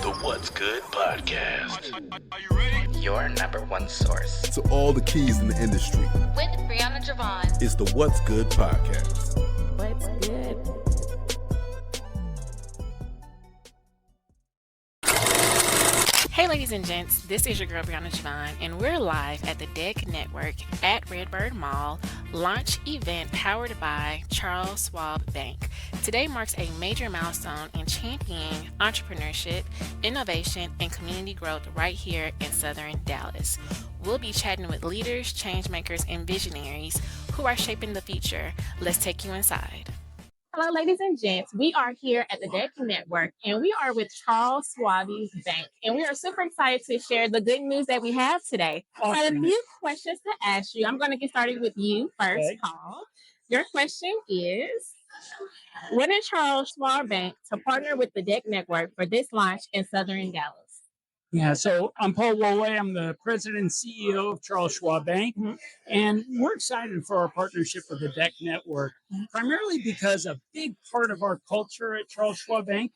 The What's Good Podcast. Are you ready? Your number one source to all the keys in the industry. With Brianna Jovahn. It's the What's Good Podcast. What's good? Hey ladies and gents, this is your girl Brianna Jovahn, and we're live at the DEC Network at RedBird Mall Launch event powered by Charles Schwab Bank. Today marks a major milestone in championing entrepreneurship, innovation, and community growth right here in Southern Dallas. We'll be chatting with leaders, change makers, and visionaries who are shaping the future. Let's take you inside. Hello, ladies and gents. We are here at the DEC Network, and we are with Charles Schwab Bank, and we are super excited to share the good news that we have today. Awesome. I have a few questions to ask you. I'm going to get started with you first, Okay. Paul. Your question is, what is Charles Schwab Bank to partner with the DEC Network for this launch in Southern Dallas? Yeah, so I'm Paul Woolway. I'm the president and CEO of Charles Schwab Bank, and we're excited for our partnership with the DEC Network, primarily because a big part of our culture at Charles Schwab Bank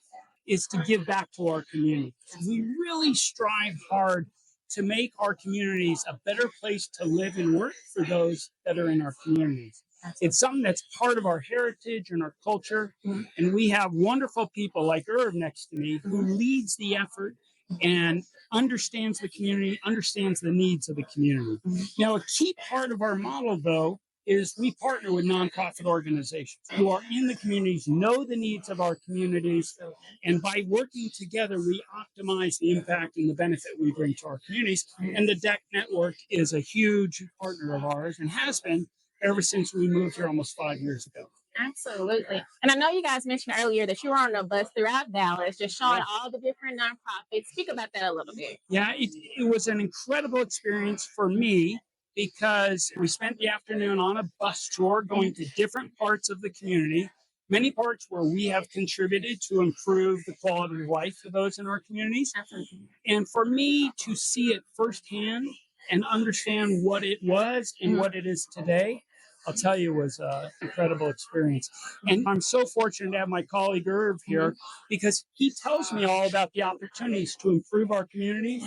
is to give back to our community. We really strive hard to make our communities a better place to live and work for those that are in our communities. It's something that's part of our heritage and our culture, and we have wonderful people like Irv next to me who leads the effort and understands the community, understands the needs of the community. Now, a key part of our model, though, is we partner with nonprofit organizations who are in the communities, know the needs of our communities, and by working together, we optimize the impact and the benefit we bring to our communities. And the DEC Network is a huge partner of ours and has been ever since we moved here almost 5 years ago. Absolutely. And I know you guys mentioned earlier that you were on the bus throughout Dallas, just showing all the different nonprofits. Speak about that a little bit. Yeah, it was an incredible experience for me because we spent the afternoon on a bus tour going to different parts of the community, many parts where we have contributed to improve the quality of life for those in our communities. Absolutely. And for me to see it firsthand and understand what it was and what it is today, I'll tell you, was an incredible experience. And I'm so fortunate to have my colleague Irv here because he tells me all about the opportunities to improve our communities.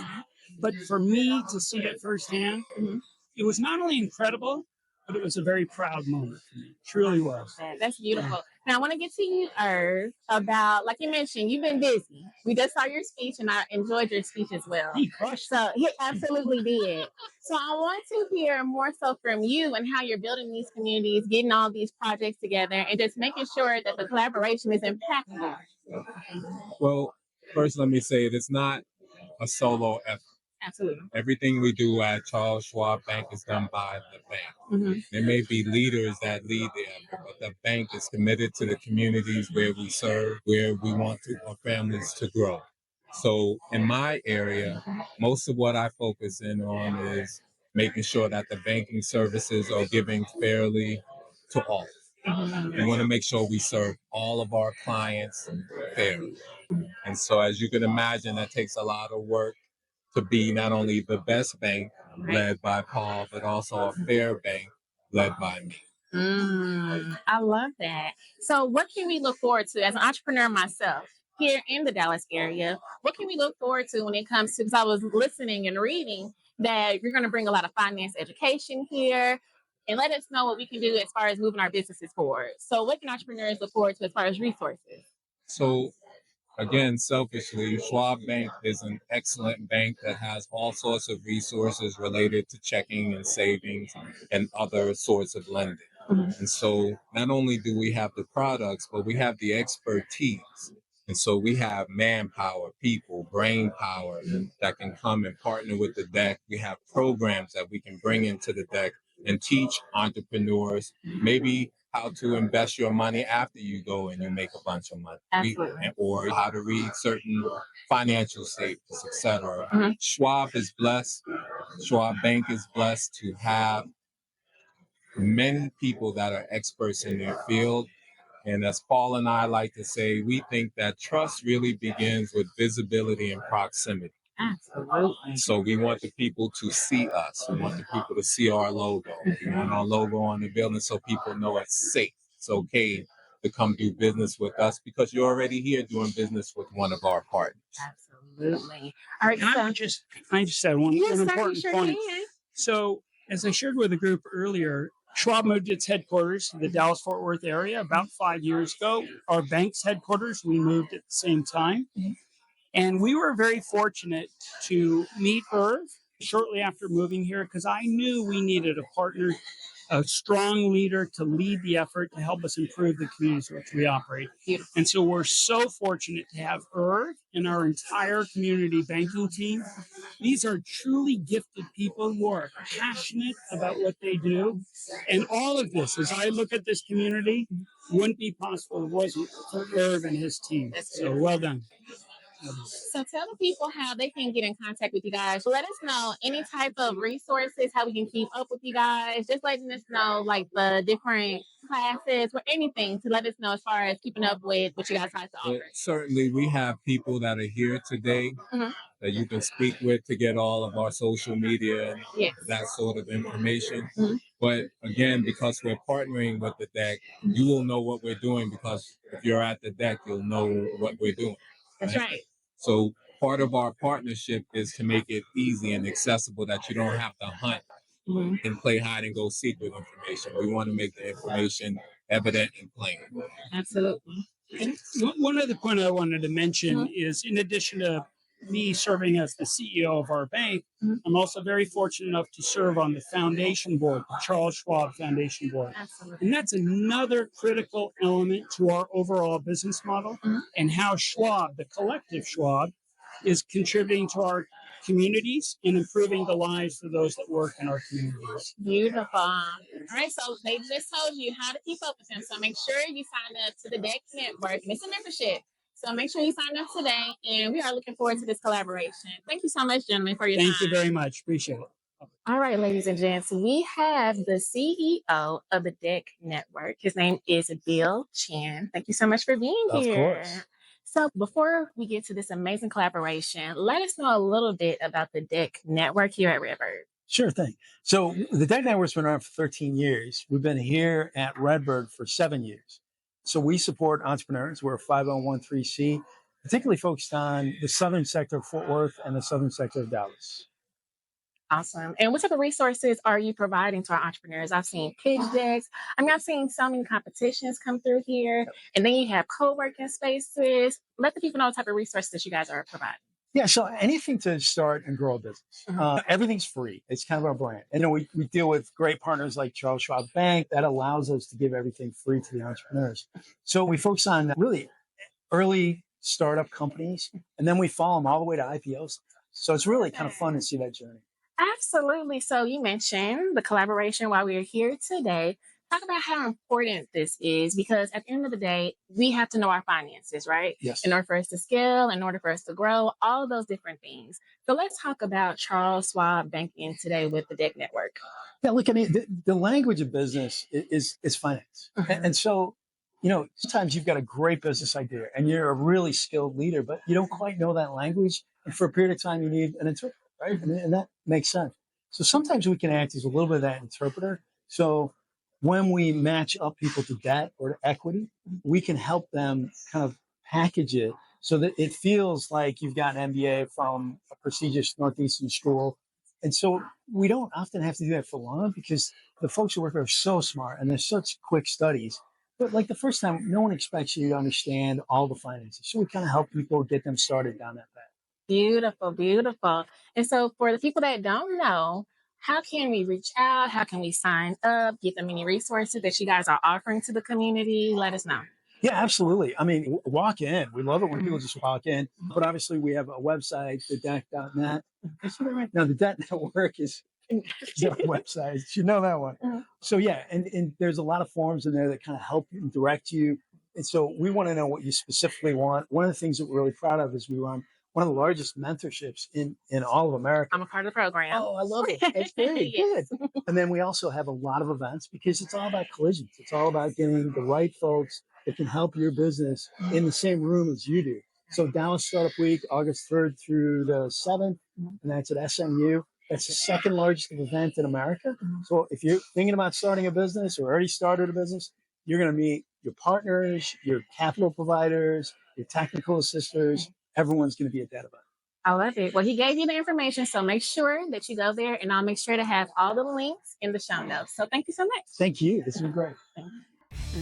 But for me to see it firsthand, it was not only incredible, but it was a very proud moment for me. It truly was. That's beautiful. Now, I want to get to you, Irv, about, like you mentioned, you've been busy. We just saw your speech, and I enjoyed your speech as well. He crushed. So he absolutely did. So I want to hear more so from you and how you're building these communities, getting all these projects together, and just making sure that the collaboration is impactful. Well, first, let me say it's not a solo effort. Absolutely. Everything we do at Charles Schwab Bank is done by the bank. There may be leaders that lead the effort, but the bank is committed to the communities where we serve, where we want our families to grow. So in my area, most of what I focus in on is making sure that the banking services are giving fairly to all. We want to make sure we serve all of our clients fairly. And so as you can imagine, that takes a lot of work to be not only the best bank led by Paul, but also a fair bank led by me. I love that. So what can we look forward to as an entrepreneur myself here in the Dallas area? What can we look forward to when it comes to, because I was listening and reading that you're going to bring a lot of finance education here and let us know what we can do as far as moving our businesses forward. So what can entrepreneurs look forward to as far as resources? So again, selfishly, Schwab Bank is an excellent bank that has all sorts of resources related to checking and savings and other sorts of lending. And so not only do we have the products, but we have the expertise. And so we have manpower, people, brain power that can come and partner with the DEC. We have programs that we can bring into the DEC and teach entrepreneurs maybe how to invest your money after you go and you make a bunch of money. Or how to read certain financial statements, etc. Schwab is blessed. Schwab Bank is blessed to have many people that are experts in their field. And as Paul and I like to say, we think that trust really begins with visibility and proximity. Absolutely. So we want the people to see us. We want the people to see our logo. We want our logo on the building so people know it's safe. It's okay to come do business with us because you're already here doing business with one of our partners. Absolutely. All right. And I just had one important point. Can. So, as I shared with the group earlier, Schwab moved its headquarters to the Dallas-Fort Worth area about 5 years ago. Our bank's headquarters, we moved at the same time. And we were very fortunate to meet Irv shortly after moving here because I knew we needed a partner, a strong leader to lead the effort to help us improve the communities in which we operate. Beautiful. And so we're so fortunate to have Irv and our entire community banking team. These are truly gifted people who are passionate about what they do. And all of this, as I look at this community, wouldn't be possible if it wasn't for Irv and his team. So well done. So tell the people how they can get in contact with you guys. Let us know any type of resources, how we can keep up with you guys. Just letting us know like the different classes or anything to let us know as far as keeping up with what you guys have to Well, offer. certainly, we have people that are here today that you can speak with to get all of our social media and Yes. that sort of information. Mhm. But again, because we're partnering with the DEC, you will know what we're doing because if you're at the DEC, you'll know what we're doing. That's right. So part of our partnership is to make it easy and accessible that you don't have to hunt and play hide and go seek with information. We want to make the information evident and plain. Absolutely. And one other point I wanted to mention is in addition to me serving as the CEO of our bank, I'm also very fortunate enough to serve on the foundation board, the Charles Schwab Foundation Board. Absolutely. And that's another critical element to our overall business model and how Schwab, the collective Schwab, is contributing to our communities and improving the lives of those that work in our communities. Beautiful. All right, so they just told you how to keep up with them. So make sure you sign up to the DEC Network. And it's a membership. So make sure you sign up today. And we are looking forward to this collaboration. Thank you so much, gentlemen, for your time. Thank you very much. Appreciate it. All right, ladies and gents, we have the CEO of the DEC Network. His name is Bill Chinn. Thank you so much for being here. Of course. So before we get to this amazing collaboration, let us know a little bit about the DEC Network here at RedBird. Sure thing. So the DEC Network's been around for 13 years. We've been here at RedBird for 7 years. So we support entrepreneurs. We're a 501(c), particularly focused on the southern sector of Fort Worth and the southern sector of Dallas. Awesome. And what type of resources are you providing to our entrepreneurs? I've seen pitch decks. I've seen so many competitions come through here. And then you have co-working spaces. Let the people know what type of resources that you guys are providing. Yeah, so anything to start and grow a business. Everything's free. It's kind of our brand. And we deal with great partners like Charles Schwab Bank that allows us to give everything free to the entrepreneurs. So we focus on really early startup companies, and then we follow them all the way to IPOs. So it's really kind of fun to see that journey. Absolutely. So you mentioned the collaboration while we are here today. Talk about how important this is because at the end of the day, we have to know our finances, right? Yes. In order for us to scale, in order for us to grow, all of those different things. So let's talk about Charles Schwab Banking today with the DEC Network. Yeah, look, I mean, the language of business is finance. And so, sometimes you've got a great business idea and you're a really skilled leader, but you don't quite know that language. And for a period of time, you need an interpreter, right? And that makes sense. So sometimes we can act as a little bit of that interpreter. So when we match up people to debt or to equity, we can help them kind of package it so that it feels like you've got an MBA from a prestigious Northeastern school. And so we don't often have to do that for long because the folks who work there are so smart and they're such quick studies. But like the first time, no one expects you to understand all the finances. So we kind of help people get them started down that path. Beautiful, beautiful. And so for the people that don't know, how can we reach out? How can we sign up? Get them any resources that you guys are offering to the community? Let us know. Yeah, absolutely. I mean, walk in. We love it when people just walk in. But obviously, we have a website, thedec.net. Now, the DEC Network is the website. You should know that one. So, yeah, and there's a lot of forms in there that kind of help and direct you. And so we want to know what you specifically want. One of the things that we're really proud of is we run one of the largest mentorships in all of America. I'm a part of the program. Oh, I love it. It's very good. And then we also have a lot of events because it's all about collisions. It's all about getting the right folks that can help your business in the same room as you do. So Dallas Startup Week, August 3rd through the 7th, and that's at SMU. That's the second largest event in America. So if you're thinking about starting a business or already started a business, you're going to meet your partners, your capital providers, your technical assisters. Everyone's going to be a debt about it. I love it. Well, he gave you the information, so make sure that you go there, and I'll make sure to have all the links in the show notes. So thank you so much. Thank you. This has been great.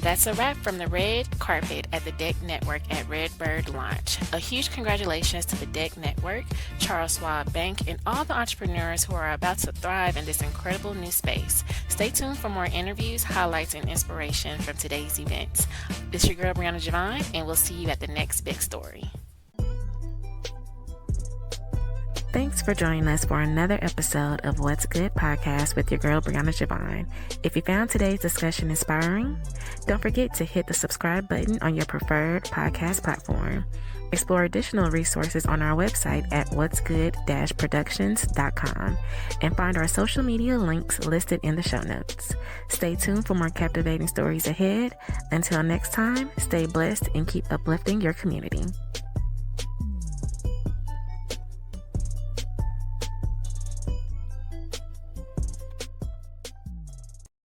That's a wrap from the red carpet at the DEC Network at RedBird Launch. A huge congratulations to the DEC Network, Charles Schwab Bank, and all the entrepreneurs who are about to thrive in this incredible new space. Stay tuned for more interviews, highlights, and inspiration from today's events. This is your girl, Brianna Jovahn, and we'll see you at the next big story. Thanks for joining us for another episode of What's Good podcast with your girl, Brianna Jovahn. If you found today's discussion inspiring, don't forget to hit the subscribe button on your preferred podcast platform. Explore additional resources on our website at whatsgood-productions.com and find our social media links listed in the show notes. Stay tuned for more captivating stories ahead. Until next time, stay blessed and keep uplifting your community.